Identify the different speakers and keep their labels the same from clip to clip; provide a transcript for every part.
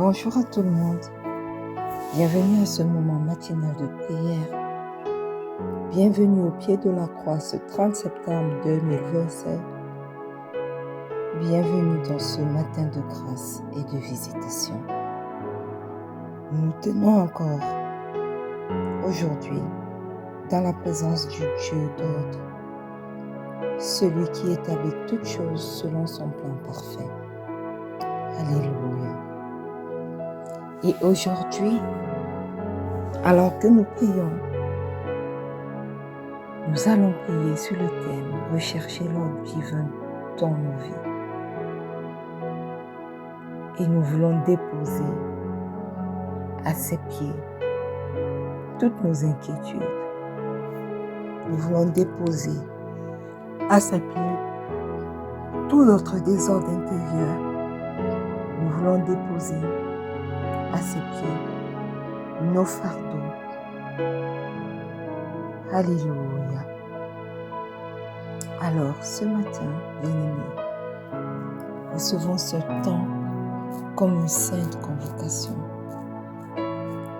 Speaker 1: Bonjour à tout le monde, bienvenue à ce moment matinal de prière. Bienvenue au pied de la croix ce 30 septembre 2027. Bienvenue dans ce matin de grâce et de visitation. Nous nous tenons encore aujourd'hui dans la présence du Dieu d'ordre, celui qui établit toutes choses selon son plan parfait. Alléluia. Et aujourd'hui, alors que nous prions, nous allons prier sur le thème « Rechercher l'ordre divin dans nos vies ». Et nous voulons déposer à ses pieds toutes nos inquiétudes. Nous voulons déposer à ses pieds tout notre désordre intérieur. Nous voulons déposer à ses pieds nos fardeaux. Alléluia. Alors, ce matin, bien-aimés, recevons ce temps comme une sainte convocation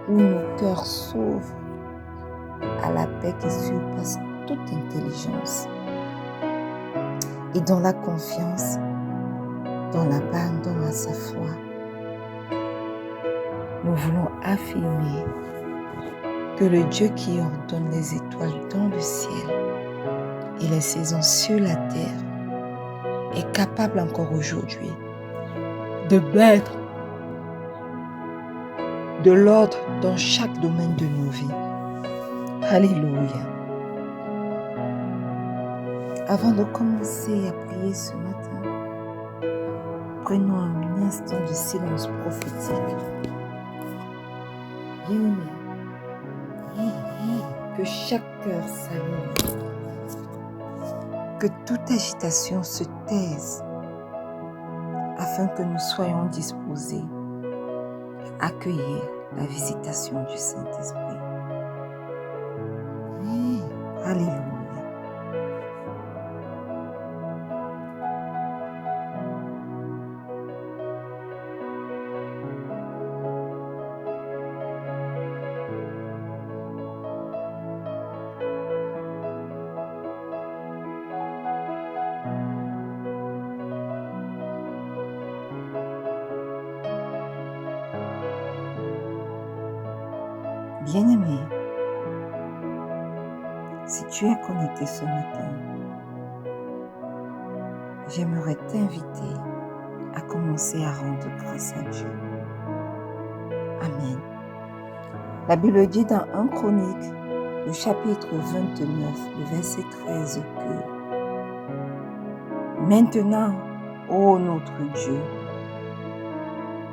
Speaker 1: où nos cœurs s'ouvrent à la paix qui surpasse toute intelligence et dans la confiance, dans l'abandon à sa foi. Nous voulons affirmer que le Dieu qui ordonne les étoiles dans le ciel et les saisons sur la terre est capable encore aujourd'hui de mettre de l'ordre dans chaque domaine de nos vies. Alléluia. Avant de commencer à prier ce matin, prenons un instant de silence prophétique. Bien-aimés, que chaque cœur s'allume, que toute agitation se taise, afin que nous soyons disposés à accueillir la visitation du Saint-Esprit. Alléluia. Bien-aimé, si tu es connecté ce matin, j'aimerais t'inviter à commencer à rendre grâce à Dieu. Amen. La Bible dit dans 1 Chronique, le chapitre 29, le verset 13 que « Maintenant, ô notre Dieu,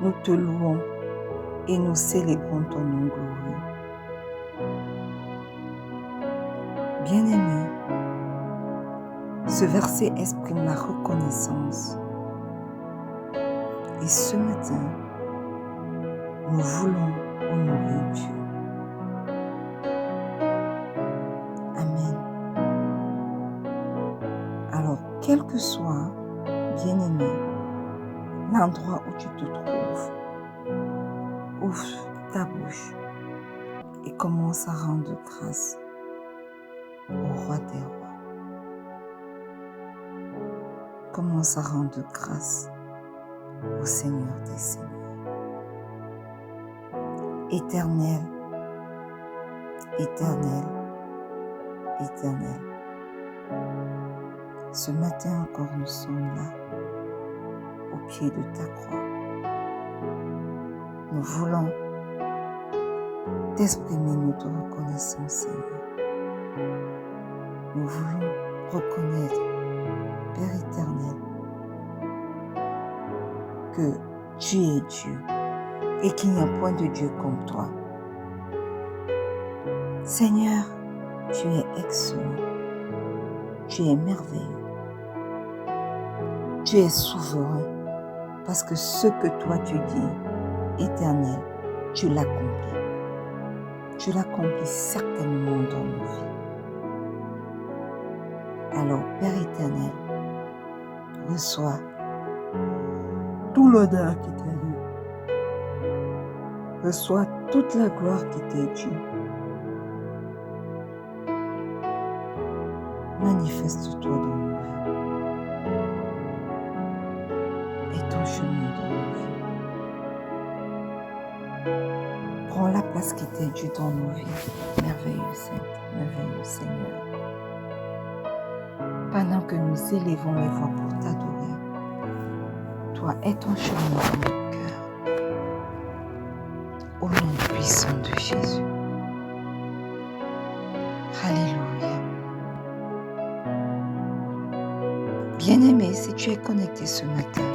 Speaker 1: nous te louons et nous célébrons ton nom glorieux. » Bien-aimé, ce verset exprime la reconnaissance. Et ce matin, nous voulons honorer Dieu. Amen. Alors, quel que soit, bien-aimé, l'endroit où tu te trouves, ouvre ta bouche et commence à rendre grâce au roi des rois. Commence à rendre grâce au Seigneur des Seigneurs. Éternel, éternel, éternel. Ce matin encore, nous sommes là, au pied de ta croix. Nous voulons t'exprimer notre reconnaissance, Seigneur. Nous voulons reconnaître, Père éternel, que tu es Dieu et qu'il n'y a point de Dieu comme toi. Seigneur, tu es excellent, tu es merveilleux, tu es souverain, parce que ce que toi tu dis, éternel, tu l'accomplis. Tu l'accomplis certainement dans nos vies. Alors, Père éternel, reçois tout l'honneur qui t'est dû. Reçois toute la gloire qui t'est due. Manifeste-toi dans nos vies et ton chemin dans nos vies. Prends la place qui t'est due dans nos vies. Merveilleux Saint, merveilleux Seigneur. Pendant que nous élevons les voix pour t'adorer, toi et ton chemin dans nos cœurs. Au nom puissant de Jésus. Alléluia. Bien-aimé, si tu es connecté ce matin,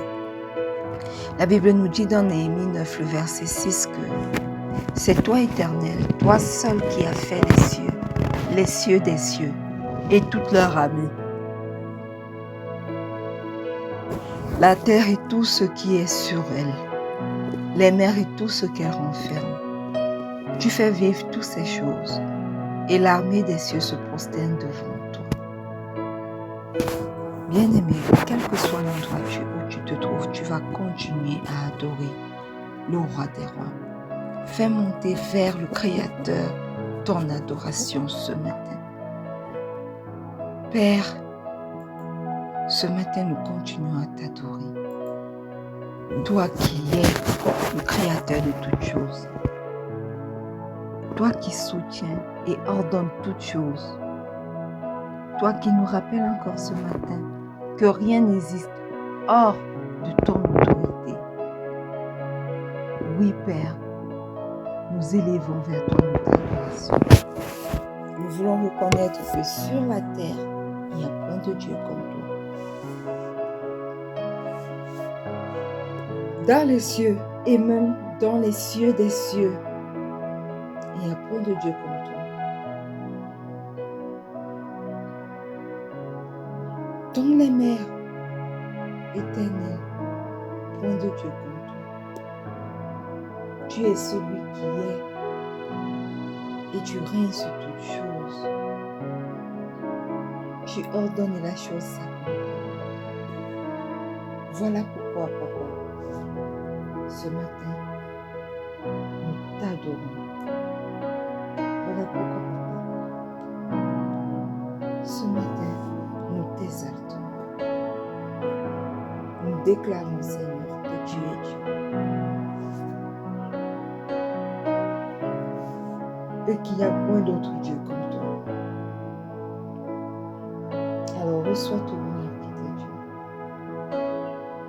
Speaker 1: la Bible nous dit dans Néhémie 9, le verset 6 que c'est toi, Éternel, toi seul qui as fait les cieux des cieux et toute leur armée, la terre et tout ce qui est sur elle, les mers et tout ce qu'elles renferment. Tu fais vivre toutes ces choses et l'armée des cieux se prosterne devant toi. Bien-aimé, quel que soit l'endroit où tu te trouves, tu vas continuer à adorer le roi des rois. Fais monter vers le Créateur ton adoration ce matin. Père, ce matin nous continuons à t'adorer. Toi qui es le Créateur de toutes choses. Toi qui soutiens et ordonnes toutes choses. Toi qui nous rappelles encore ce matin que rien n'existe hors de ton autorité. Oui, Père, nous élevons vers toi notre adoration. Nous voulons reconnaître que sur la terre, il n'y a point de Dieu comme toi. Dans les cieux et même dans les cieux des cieux, il n'y a point de Dieu comme toi. Dans les mers éternelles, point de Dieu comme toi. Tu es celui qui est et tu règnes sur toutes choses. Tu ordonnes et la chose s'accomplit. Voilà pourquoi, Papa, ce matin, nous t'adorons. Voilà pourquoi, Papa, ce matin, nous t'exaltons. Nous déclarons, Seigneur, que tu es Dieu. Et qu'il n'y a point d'autre Dieu comme toi. Alors reçois tout l'honneur qui t'est dû.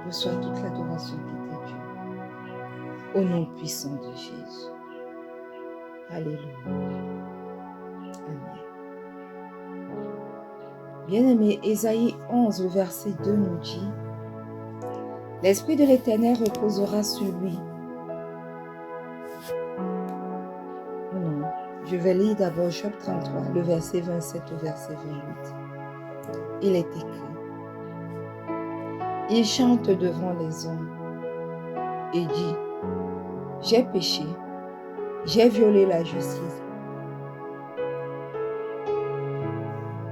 Speaker 1: Reçois toute l'adoration qui t'est due. Au nom puissant de Jésus. Alléluia. Amen. Bien-aimé, Ésaïe 11, le verset 2 nous dit « L'Esprit de l'Éternel reposera sur lui. » Non, je vais lire d'abord Job 33, le verset 27 au verset 28. Il est écrit « Il chante devant les hommes et dit « J'ai péché, j'ai violé la justice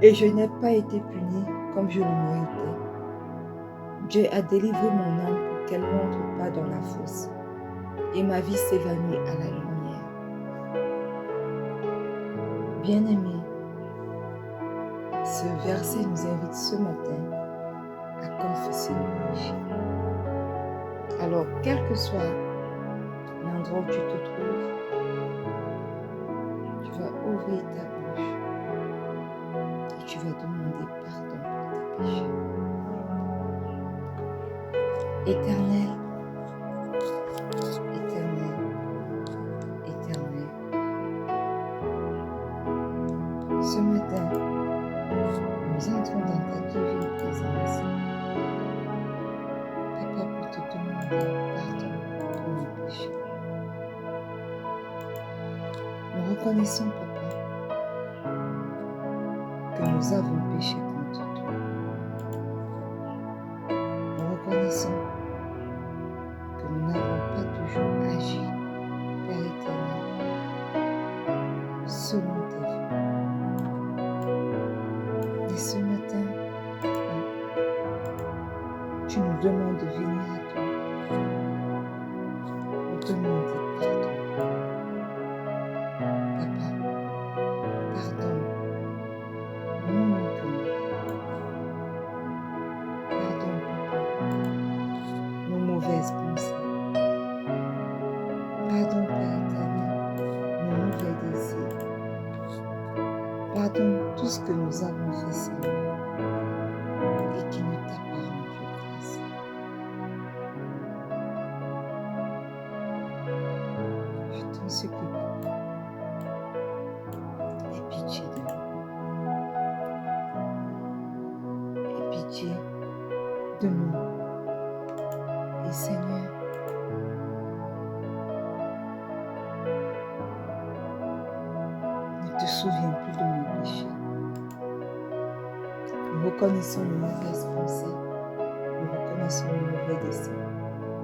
Speaker 1: et je n'ai pas été puni comme je le méritais. Dieu a délivré mon âme pour qu'elle n'entre pas dans la fosse et ma vie s'évanouit à la lumière. » Bien-aimés, ce verset nous invite ce matin à confesser nos péchés. Alors, quel que soit l'endroit où tu te trouves, tu vas ouvrir ta bouche et tu vas demander pardon pour tes péchés. Éternel, Éternel, Éternel, ce matin, nous entrons dans ta divine présence, Papa, pour te demander pardon pour nos péchés. Nous reconnaissons, Papa, que nous avons péché contre toi. Nous reconnaissons que nous n'avons pas toujours agi, Père éternel, selon tes voeux. Et ce matin, tu nous demandes de venir à toi pour demander pardon. tout ce que nous avons fait, Seigneur, et qui ne t'a pas rendu grâce. Je t'en supplie, aie pitié de nous. Aie pitié de nous. Et Seigneur, ne te souviens plus de nos péchés. Nous reconnaissons nos mauvaises pensées. Nous reconnaissons nos mauvais desseins.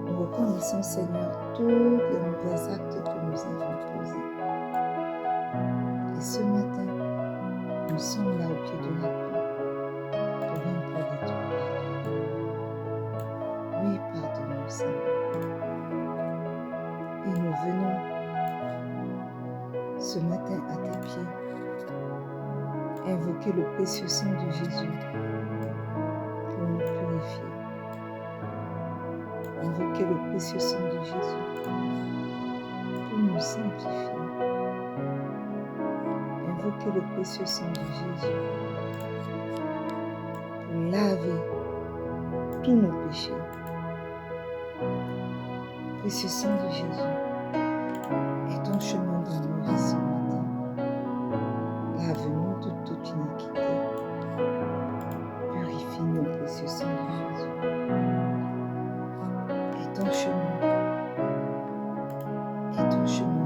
Speaker 1: Nous reconnaissons, Seigneur, tous les mauvais actes que nous avons posés. Et ce matin, nous sommes là au pied de la croix pour implorer ton pardon. Oui, pardonne-nous, Seigneur. Et nous venons ce matin à tes pieds invoquer le précieux sang de Jésus pour nous purifier. Invoquer le précieux sang de Jésus pour nous sanctifier. Invoquer le précieux sang de Jésus pour laver tous nos péchés. Précieux sang de Jésus, est ton chemin dans nos vies ce matin. Lave-nous de toute iniquité. Purifie-nous, précieux sang de Jésus. Et ton chemin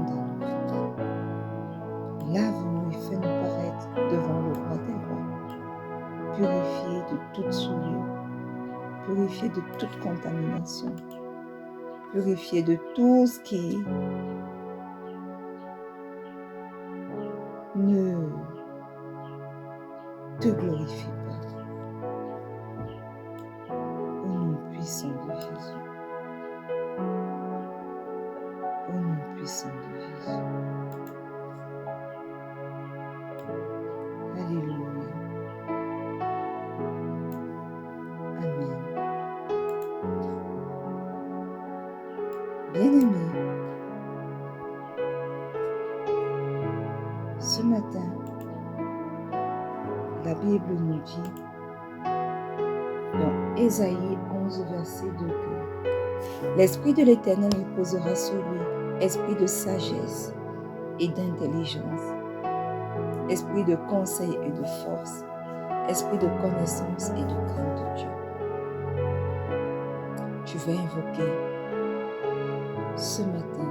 Speaker 1: dans nos vies. Lave-nous et fais-nous paraître devant le roi des rois. Purifiés de toute souillure. Purifiés de toute contamination. Purifiés de tout ce qui ne te glorifie pas. Au nom puissant de Jésus. Au nom puissant de Jésus. Alléluia. Amen. Bien-aimés, ce matin, la Bible nous dit dans Ésaïe 11, verset 2 que l'Esprit de l'Éternel reposera sur lui, esprit de sagesse et d'intelligence, esprit de conseil et de force, esprit de connaissance et de crainte de Dieu. Tu vas invoquer ce matin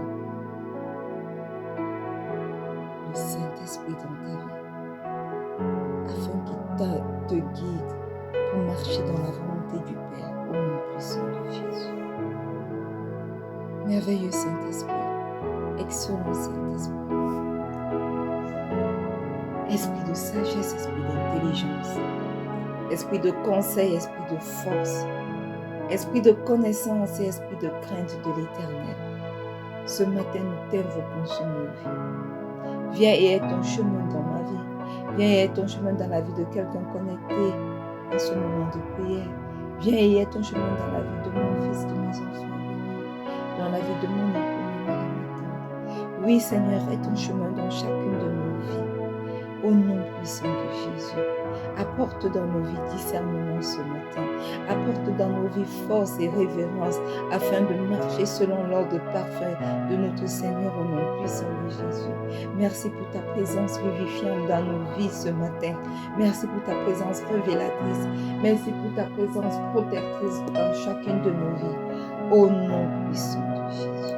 Speaker 1: le Saint-Esprit dans ta vie, afin qu'il te guide pour marcher dans la volonté du Père au nom puissant de Jésus. Merveilleux Saint-Esprit, excellent Saint-Esprit, esprit de sagesse, esprit d'intelligence, esprit de conseil, esprit de force, esprit de connaissance et esprit de crainte de l'Éternel. Ce matin, nous t'invoquons sur nos vies. Viens et aie ton chemin dans ma vie. Viens et aie ton chemin dans la vie de quelqu'un connecté à ce moment de prière. Viens et aie ton chemin dans la vie de mon fils, de mes enfants, dans la vie de mon époux, ma mère et ma tante. Oui, Seigneur, aie ton chemin dans chacune de nos vies. Au nom puissant de Jésus, apporte dans nos vies discernement ce matin. Apporte dans nos vies force et révérence afin de marcher selon l'ordre parfait de notre Seigneur au nom puissant de Jésus. Merci pour ta présence vivifiante dans nos vies ce matin. Merci pour ta présence révélatrice. Merci pour ta présence protectrice dans chacune de nos vies. Au nom puissant de Jésus.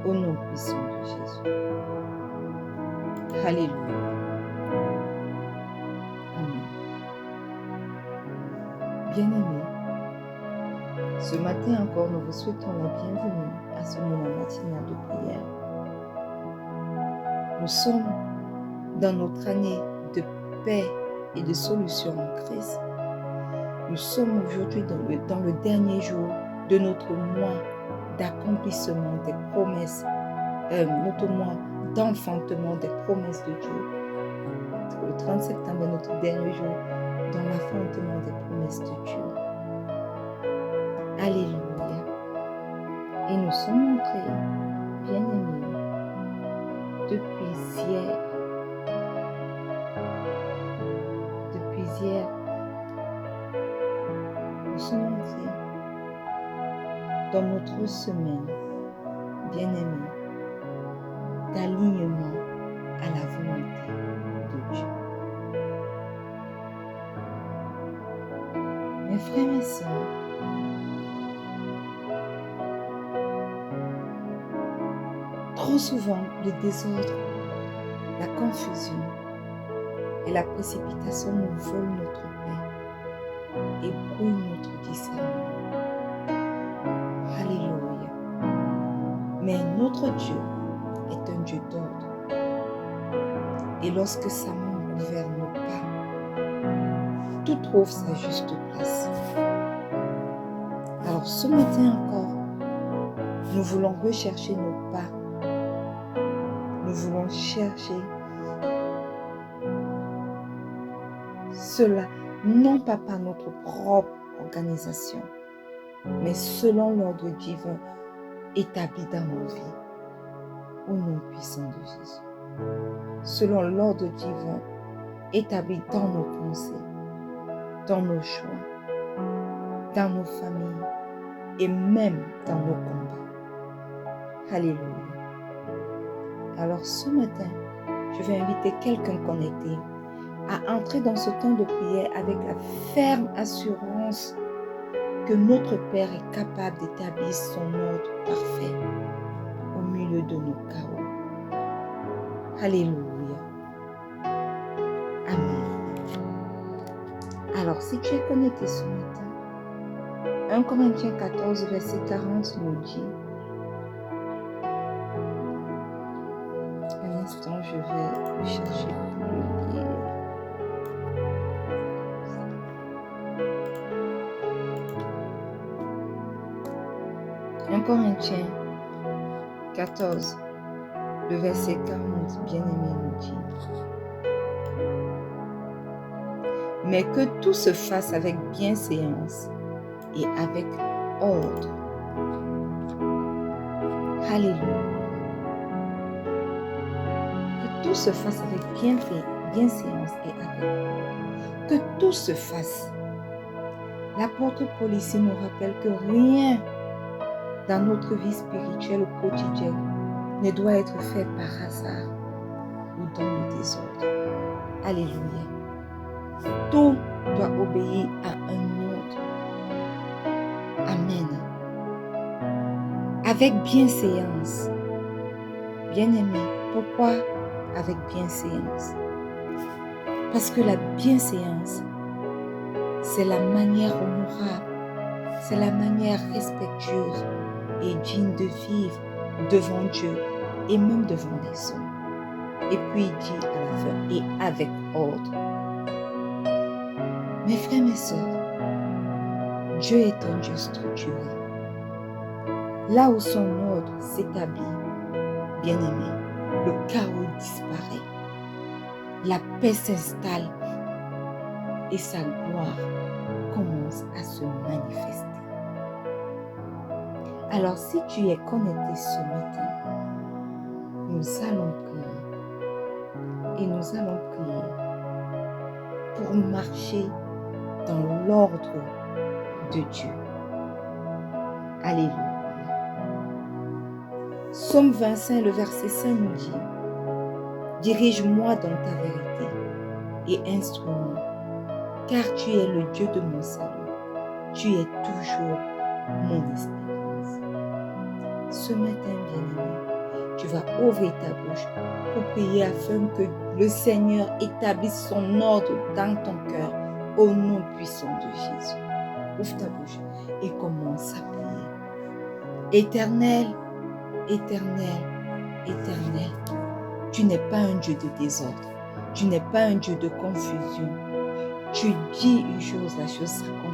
Speaker 1: Au nom puissant de Jésus. Alléluia. Amen. Bien-aimés, ce matin encore, nous vous souhaitons la bienvenue à ce moment matinal de prière. Nous sommes dans notre année de paix et de solution en Christ. Nous sommes aujourd'hui dans le dernier jour de notre mois d'accomplissement des promesses, notre mois d'enfantement des promesses de Dieu. Le 30 septembre est notre dernier jour dans l'enfantement des promesses de Dieu. Alléluia. Et nous sommes entrés, bien-aimés, depuis hier, disière. Nous sommes entrés dans notre semaine, bien-aimée, d'alignement à la volonté de Dieu. Mes frères et sœurs, trop souvent, le désordre, la confusion et la précipitation nous volent notre paix et brouillent notre discernement. Alléluia. Mais notre Dieu est un Dieu d'ordre. Et lorsque sa main gouverne nos pas, tout trouve sa juste place. Alors ce matin encore, nous voulons rechercher nos pas. Nous voulons chercher cela, non pas par notre propre organisation, mais selon l'ordre divin établi dans nos vies, au nom puissant de Jésus. Selon l'ordre divin établi dans nos pensées, dans nos choix, dans nos familles et même dans nos combats. Alléluia. Alors ce matin, je vais inviter quelqu'un connecté à entrer dans ce temps de prière avec la ferme assurance que notre Père est capable d'établir son ordre parfait au milieu de nos chaos. Alléluia. Amen. Alors, si tu es connecté ce matin, 1 Corinthiens 14, verset 40 nous dit, un instant, je vais le chercher pour le lire. Corinthiens 14, le verset 40, bien-aimé, nous dit: mais que tout se fasse avec bienséance et avec ordre. Alléluia. Que tout se fasse avec bienséance et avec ordre. Que tout se fasse. L'apôtre Paul ici nous rappelle que rien dans notre vie spirituelle ou quotidienne ne doit être fait par hasard ou dans le désordre. Alléluia. Tout doit obéir à un ordre. Amen. Avec bienséance. Bien-aimé, pourquoi avec bienséance? Parce que la bienséance, c'est la manière honorable, c'est la manière respectueuse et digne de vivre devant Dieu et même devant les hommes. Et puis il dit à la fin, et avec ordre. Mes frères, mes sœurs, Dieu est un Dieu structuré. Là où son ordre s'établit, bien-aimé, le chaos disparaît. La paix s'installe et sa gloire commence à se manifester. Alors, si tu es connecté ce matin, nous allons prier. Et nous allons prier pour marcher dans l'ordre de Dieu. Alléluia. Psaume 25, le verset 5 nous dit: dirige-moi dans ta vérité et instruis-moi, car tu es le Dieu de mon salut. Tu es toujours mon espérance. Ce matin, bien-aimé, tu vas ouvrir ta bouche pour prier afin que le Seigneur établisse son ordre dans ton cœur au nom puissant de Jésus. Ouvre ta bouche et commence à prier. Éternel, éternel, éternel, tu n'es pas un Dieu de désordre. Tu n'es pas un Dieu de confusion. Tu dis une chose, la chose s'accomplit.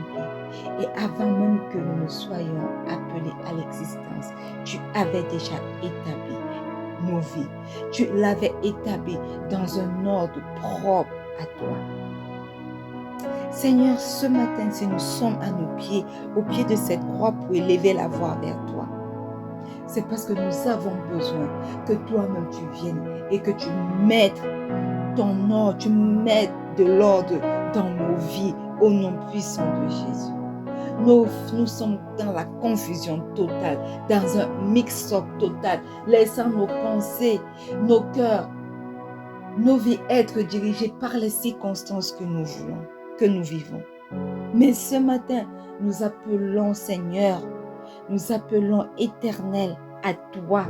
Speaker 1: Et avant même que nous ne soyons appelés à l'existence, tu avais déjà établi nos vies. Tu l'avais établi dans un ordre propre à toi. Seigneur, ce matin, si nous sommes à nos pieds, au pied de cette croix pour élever la voix vers toi, c'est parce que nous avons besoin que toi-même tu viennes et que tu mettes ton ordre, tu mets de l'ordre dans nos vies au nom puissant de Jésus. Nous sommes dans la confusion totale, dans un mix-up total, laissant nos pensées, nos cœurs, nos vies être dirigées par les circonstances que nous voulons, que nous vivons. Mais ce matin, nous appelons Seigneur, nous appelons Éternel à toi.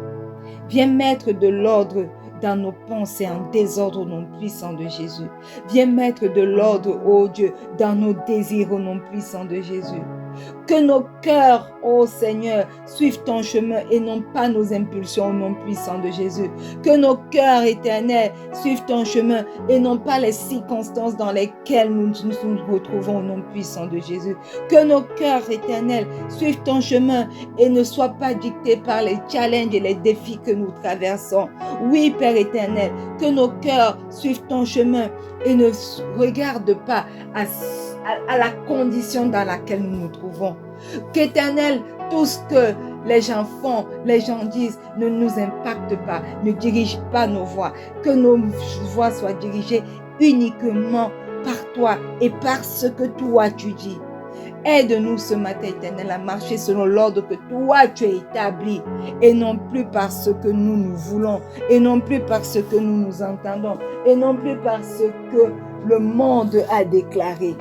Speaker 1: Viens mettre de l'ordre dans nos pensées en désordre au nom puissant de Jésus. Viens mettre de l'ordre, ô Dieu, dans nos désirs au nom puissant de Jésus. Que nos cœurs, ô Seigneur, suivent ton chemin et non pas nos impulsions au nom puissant de Jésus. Que nos cœurs éternels suivent ton chemin et non pas les circonstances dans lesquelles nous nous retrouvons au nom puissant de Jésus. Que nos cœurs éternels suivent ton chemin et ne soient pas dictés par les challenges et les défis que nous traversons. Oui, Père éternel, que nos cœurs suivent ton chemin et ne regardent pas à la condition dans laquelle nous nous trouvons. Qu'éternel, tout ce que les gens font, les gens disent, ne nous impacte pas, ne dirige pas nos voix. Que nos voix soient dirigées uniquement par toi et par ce que toi tu dis. Aide-nous ce matin, éternel, à marcher selon l'ordre que toi tu as établi et non plus par ce que nous voulons et non plus par ce que nous entendons et non plus par ce que le monde a déclaré.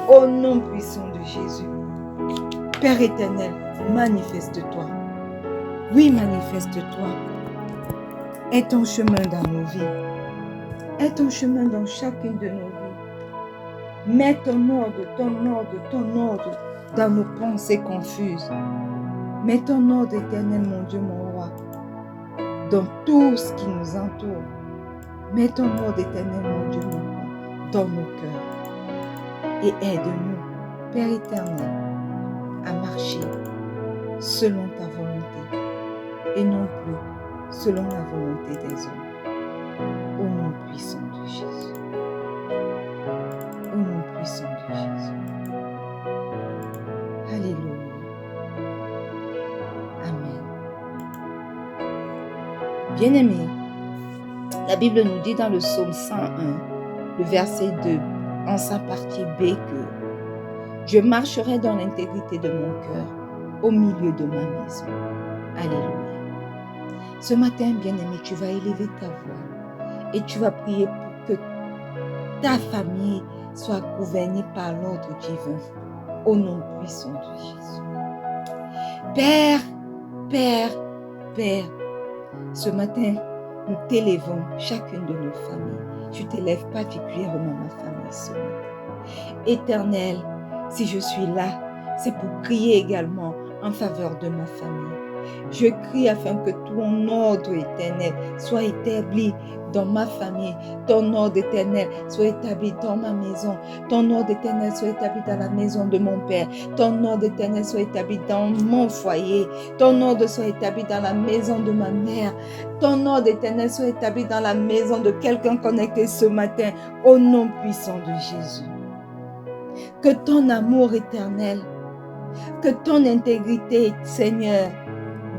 Speaker 1: Au nom puissant de Jésus. Père éternel, manifeste-toi. Oui, manifeste-toi. Aie ton chemin dans nos vies. Aie ton chemin dans chacune de nos vies. Mets ton ordre dans nos pensées confuses. Mets ton ordre éternel, mon Dieu, mon roi, dans tout ce qui nous entoure. Mets ton ordre éternel, mon Dieu, mon roi, dans nos cœurs. Et aide-nous, Père éternel, à marcher selon ta volonté et non plus selon la volonté des hommes. Au nom puissant de Jésus. Au nom puissant de Jésus. Alléluia. Amen. Bien-aimés, la Bible nous dit dans le psaume 101, le verset 2, en sa partie B, que je marcherai dans l'intégrité de mon cœur au milieu de ma maison. Alléluia. Ce matin, bien-aimé, tu vas élever ta voix et tu vas prier pour que ta famille soit gouvernée par l'ordre divin au nom puissant de Jésus. Père, ce matin, nous t'élevons chacune de nos familles. Je t'élève particulièrement ma famille ce matin. Éternel, si je suis là, c'est pour crier également en faveur de ma famille. Je crie afin que ton ordre éternel soit établi dans ma famille. Ton ordre éternel soit établi dans ma maison. Ton ordre éternel soit établi dans la maison de mon père. Ton ordre éternel soit établi dans mon foyer. Ton ordre soit établi dans la maison de ma mère. Ton ordre éternel soit établi dans la maison de quelqu'un connecté ce matin au nom puissant de Jésus. Que ton amour éternel, que ton intégrité, Seigneur,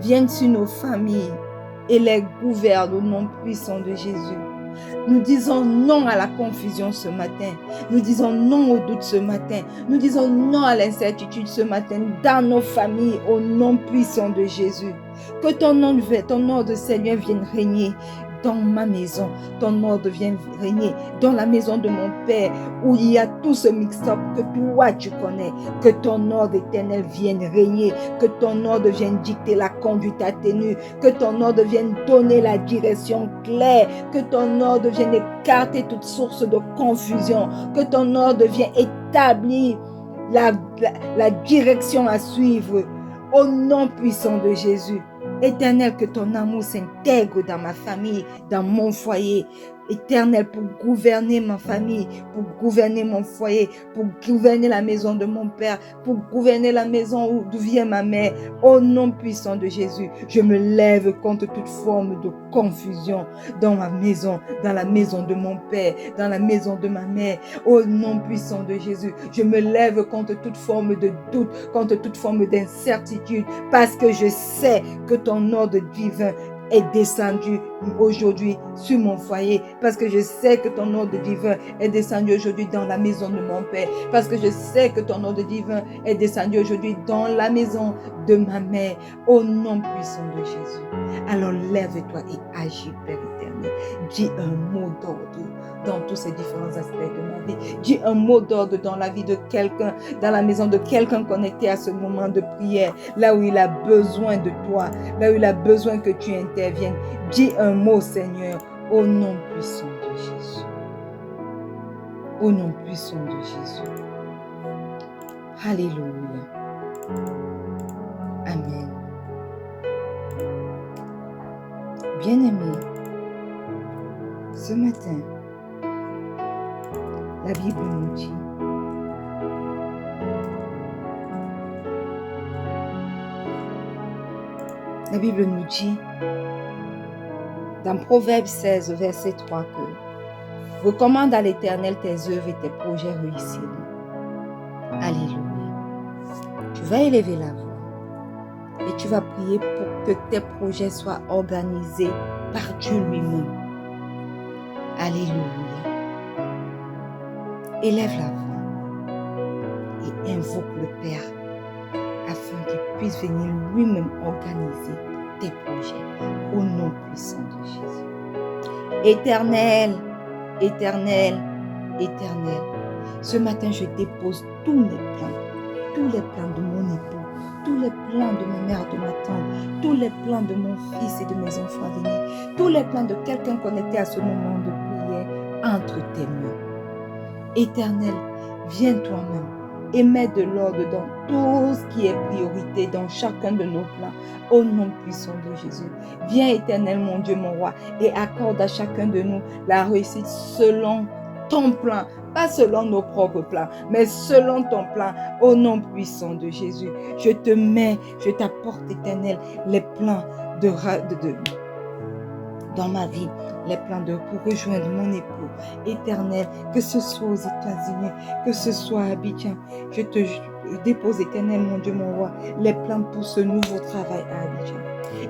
Speaker 1: vienne sur nos familles et les gouverne au nom puissant de Jésus. Nous disons non à la confusion ce matin. Nous disons non au doute ce matin. Nous disons non à l'incertitude ce matin dans nos familles au nom puissant de Jésus. Que ton ordre, Seigneur, vienne régner dans ma maison. Ton ordre vienne régner dans la maison de mon Père où il y a tout ce mix-up que toi tu connais. Que ton ordre éternel vienne régner. Que ton ordre vienne dicter la conduite à tenue. Que ton ordre vienne donner la direction claire. Que ton ordre vienne écarter toute source de confusion. Que ton ordre vienne établir la direction à suivre. Au nom puissant de Jésus. Éternel, que ton amour s'intègre dans ma famille, dans mon foyer. Éternel, pour gouverner ma famille, pour gouverner mon foyer, pour gouverner la maison de mon père, pour gouverner la maison d'où vient ma mère. Au nom puissant de Jésus, je me lève contre toute forme de confusion dans ma maison, dans la maison de mon père, dans la maison de ma mère. Au nom puissant de Jésus, je me lève contre toute forme de doute, contre toute forme d'incertitude, parce que je sais que ton ordre divin est descendu aujourd'hui sur mon foyer, parce que je sais que ton ordre divin est descendu aujourd'hui dans la maison de mon Père, parce que je sais que ton ordre divin est descendu aujourd'hui dans la maison de ma mère, au nom puissant de Jésus. Alors lève-toi et agis, Père éternel. Dis un mot d'ordre dans tous ces différents aspects de ma vie. Dis un mot d'ordre dans la vie de quelqu'un, dans la maison de quelqu'un connecté à ce moment de prière, là où il a besoin de toi, là où il a besoin que tu interviennes. Dis un mot, Seigneur, au nom puissant de Jésus. Au nom puissant de Jésus. Alléluia. Amen. Bien-aimés, ce matin, la Bible nous dit, dans Proverbe 16, verset 3, que recommande à l'Éternel tes œuvres et tes projets réussiront. Alléluia. Tu vas élever la voix et tu vas prier pour que tes projets soient organisés par Dieu lui-même. Alléluia. Élève la voix et invoque le Père afin qu'il puisse venir lui-même organiser tes projets au nom puissant de Jésus. Éternel, éternel, éternel, ce matin je dépose tous mes plans, tous les plans de mon époux, tous les plans de ma mère, de ma tante, tous les plans de mon fils et de mes enfants à venir, tous les plans de quelqu'un connecté à ce moment de prière entre tes mains. Éternel, viens toi-même et mets de l'ordre dans tout ce qui est priorité dans chacun de nos plans, au nom puissant de Jésus. Viens, Éternel, mon Dieu, mon roi, et accorde à chacun de nous la réussite selon ton plan, pas selon nos propres plans, mais selon ton plan, au nom puissant de Jésus. Je t'apporte, Éternel, les plans dans ma vie, les plans pour rejoindre mon époux éternel, que ce soit aux États-Unis, que ce soit à Abidjan. Je te dépose, Éternel, mon Dieu, mon roi, les plans pour ce nouveau travail à Abidjan.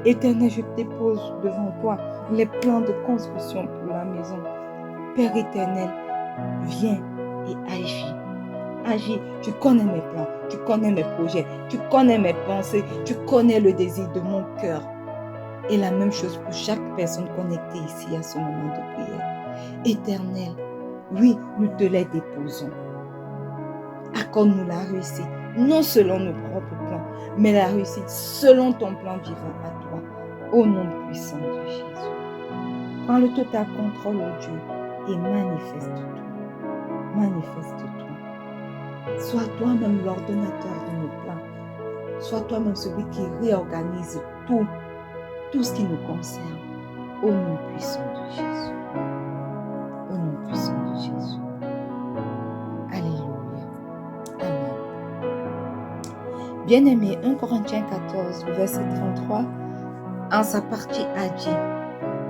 Speaker 1: Éternel, je dépose devant toi les plans de construction pour la maison. Père éternel, viens et agis. Agis, tu connais mes plans, tu connais mes projets, tu connais mes pensées, tu connais le désir de mon cœur. Et la même chose pour chaque personne connectée ici à ce moment de prière. Éternel, oui, nous te les déposons. Accorde-nous la réussite, non selon nos propres plans, mais la réussite selon ton plan divin à toi, au nom puissant de Jésus. Prends le total contrôle, ô Dieu, et manifeste-toi. Manifeste-toi. Sois toi-même l'ordonnateur de nos plans. Sois toi-même celui qui réorganise tout ce qui nous concerne, au nom puissant de Jésus. Au nom puissant de Jésus. Alléluia. Amen. Bien-aimé, 1 Corinthiens 14, verset 33, en sa partie a dit,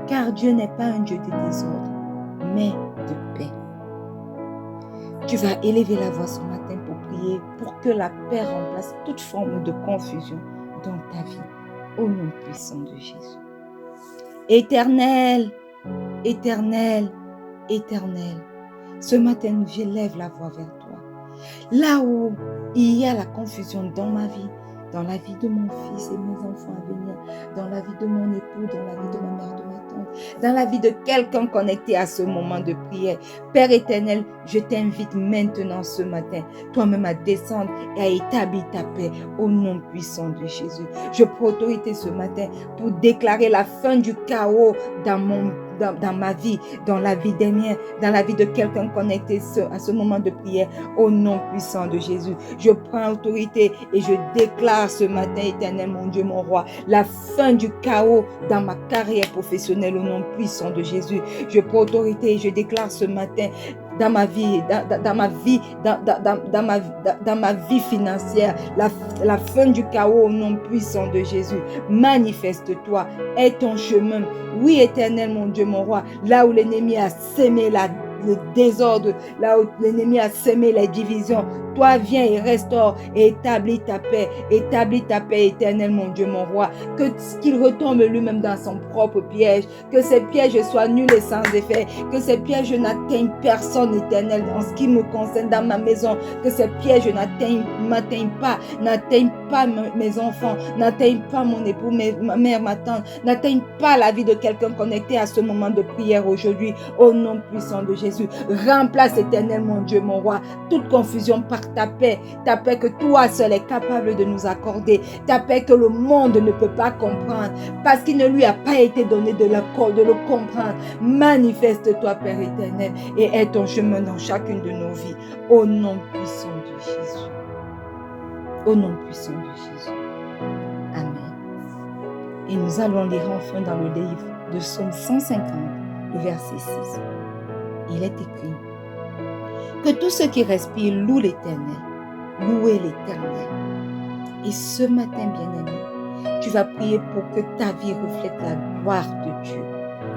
Speaker 1: car Dieu n'est pas un Dieu de désordre, mais de paix. Tu vas élever la voix ce matin pour prier, pour que la paix remplace toute forme de confusion dans ta vie. Au nom puissant de Jésus. Éternel, éternel, éternel, ce matin, j'élève la voix vers toi. Là où il y a la confusion dans ma vie, dans la vie de mon fils et mes enfants à venir, dans la vie de mon époux, dans la vie de ma mère, de ma tante, dans la vie de quelqu'un connecté à ce moment de prière. Père éternel, je t'invite maintenant ce matin, toi-même à descendre et à établir ta paix au nom puissant de Jésus. Je prends autorité ce matin pour déclarer la fin du chaos dans ma vie, dans la vie des miens, dans la vie de quelqu'un connecté à ce moment de prière, au nom puissant de Jésus. Je prends autorité et je déclare ce matin, éternel, mon Dieu, mon roi, la fin du chaos dans ma carrière professionnelle, au nom puissant de Jésus. Je prends autorité et je déclare ce matin, dans ma vie, dans ma vie financière, la fin du chaos au nom puissant de Jésus. Manifeste-toi, aie ton chemin. Oui, éternel, mon Dieu, mon roi, là où l'ennemi a sémé le désordre, là où l'ennemi a semé les divisions. Toi, viens et restaure et établis ta paix. Établis ta paix éternelle, mon Dieu, mon roi. Qu'il retombe lui-même dans son propre piège. Que ces pièges soient nuls et sans effet. Que ces pièges n'atteignent personne, éternel, en ce qui me concerne dans ma maison. Que ces pièges n'atteignent pas mes enfants, n'atteignent pas mon époux, ma mère, ma tante, n'atteignent pas la vie de quelqu'un connecté à ce moment de prière aujourd'hui. Au nom puissant de Jésus, remplace, éternel, mon Dieu, mon roi, toute confusion par ta paix que toi seul est capable de nous accorder, ta paix que le monde ne peut pas comprendre, parce qu'il ne lui a pas été donné de le comprendre. Manifeste-toi, Père éternel, et aie ton chemin dans chacune de nos vies. Au nom puissant de Jésus. Au nom puissant de Jésus. Amen. Et nous allons lire enfin dans le livre de Psaume 150, le verset 6. Il est écrit: que tous ceux qui respirent louent l'Éternel. Louez l'Éternel. Et ce matin, bien-aimé, tu vas prier pour que ta vie reflète la gloire de Dieu.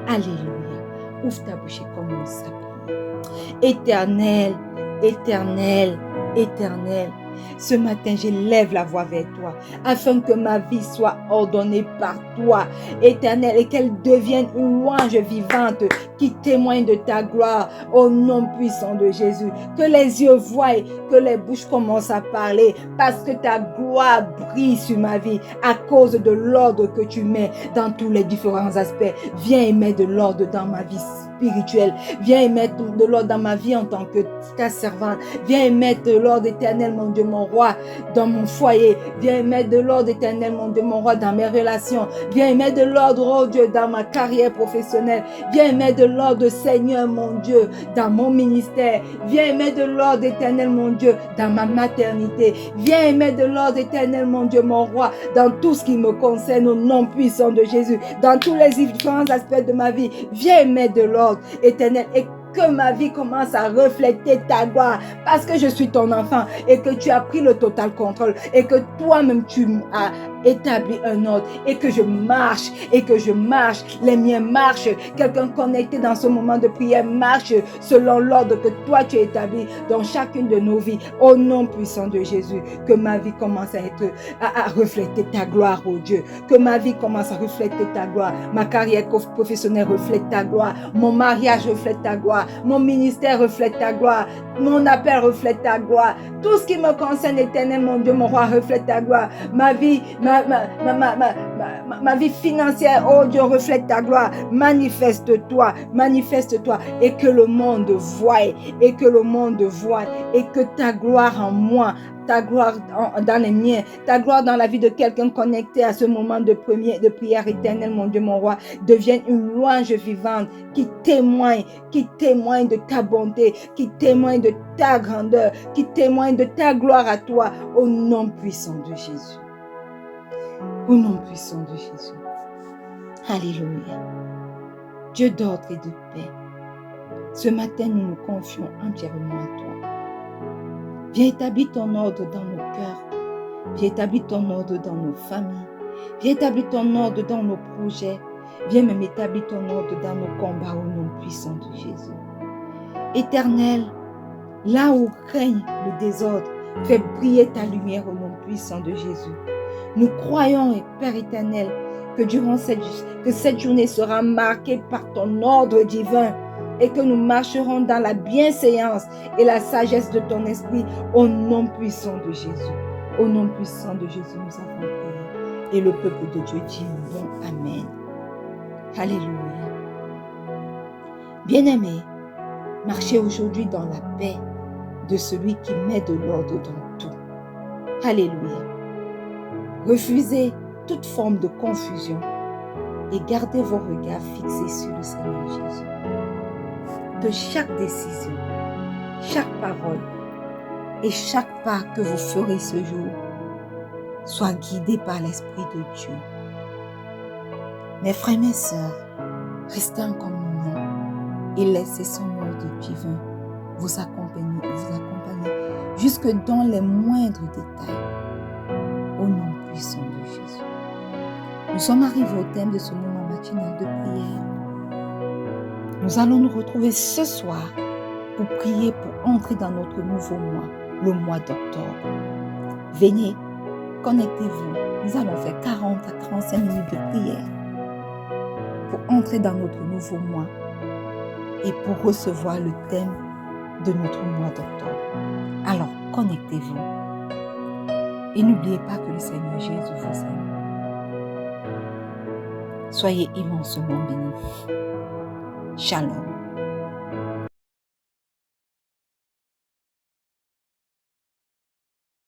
Speaker 1: Alléluia. Ouvre ta bouche et commence à prier. Éternel, éternel, éternel. Ce matin, j'élève la voix vers toi, afin que ma vie soit ordonnée par toi, éternel, et qu'elle devienne une louange vivante qui témoigne de ta gloire, au nom puissant de Jésus. Que les yeux voient, que les bouches commencent à parler, parce que ta gloire brille sur ma vie, à cause de l'ordre que tu mets dans tous les différents aspects. Viens et mets de l'ordre dans ma vie spirituelle. Viens et mettre de l'ordre dans ma vie en tant que ta servante. Viens et mettre de l'ordre, éternel, mon Dieu, mon roi, dans mon foyer. Viens et mettre de l'ordre, éternel, mon Dieu, mon roi, dans mes relations. Viens et mettre de l'ordre, oh Dieu, dans ma carrière professionnelle. Viens et mettre de l'ordre, Seigneur, mon Dieu, dans mon ministère. Viens et mettre de l'ordre, éternel, mon Dieu, dans ma maternité. Viens et mettre de l'ordre, éternel, mon Dieu, mon roi, dans tout ce qui me concerne, au nom puissant de Jésus, dans tous les différents aspects de ma vie. Viens et mettre de l'ordre, éternel, et que ma vie commence à refléter ta gloire, parce que je suis ton enfant et que tu as pris le total contrôle et que toi-même tu as établi un ordre et que je marche, les miens marchent. Quelqu'un connecté dans ce moment de prière marche selon l'ordre que toi tu as établi dans chacune de nos vies. Au nom puissant de Jésus, que ma vie commence à refléter ta gloire, oh Dieu. Que ma vie commence à refléter ta gloire. Ma carrière professionnelle reflète ta gloire. Mon mariage reflète ta gloire. Mon ministère reflète ta gloire. Mon appel reflète ta gloire. Tout ce qui me concerne, éternel, mon Dieu, mon roi, reflète ta gloire. Ma vie, ma vie financière, oh Dieu, reflète ta gloire. Manifeste-toi, et que le monde voie, et que ta gloire en moi, ta gloire dans les miens, ta gloire dans la vie de quelqu'un connecté à ce moment de prière éternelle, mon Dieu, mon roi, devienne une louange vivante qui témoigne de ta bonté, qui témoigne de ta grandeur, qui témoigne de ta gloire à toi, au nom puissant de Jésus. Au nom puissant de Jésus. Alléluia. Dieu d'ordre et de paix, ce matin, nous nous confions entièrement à toi. Viens établir ton ordre dans nos cœurs. Viens établir ton ordre dans nos familles. Viens établir ton ordre dans nos projets. Viens même établir ton ordre dans nos combats au nom puissant de Jésus. Éternel, là où règne le désordre, fais briller ta lumière au nom puissant de Jésus. Nous croyons, Père éternel, que durant cette journée sera marquée par ton ordre divin, et que nous marcherons dans la bienséance et la sagesse de ton esprit au nom puissant de Jésus. Au nom puissant de Jésus, nous avons prié. Et le peuple de Dieu dit bon Amen. Alléluia. Bien-aimés, marchez aujourd'hui dans la paix de celui qui met de l'ordre dans tout. Alléluia. Refusez toute forme de confusion et gardez vos regards fixés sur le Seigneur Jésus. Que chaque décision, chaque parole et chaque pas que vous ferez ce jour soit guidé par l'Esprit de Dieu. Mes frères et mes sœurs, restez en communion et laissez son ordre divin vous accompagner jusque dans les moindres détails. Au nom puissant de Jésus. Nous sommes arrivés au thème de ce moment matinal de prière. Nous allons nous retrouver ce soir pour prier, pour entrer dans notre nouveau mois, le mois d'octobre. Venez, connectez-vous. Nous allons faire 40 à 45 minutes de prière pour entrer dans notre nouveau mois et pour recevoir le thème de notre mois d'octobre. Alors, connectez-vous. Et n'oubliez pas que le Seigneur Jésus vous aime. Soyez immensément bénis. Shalom.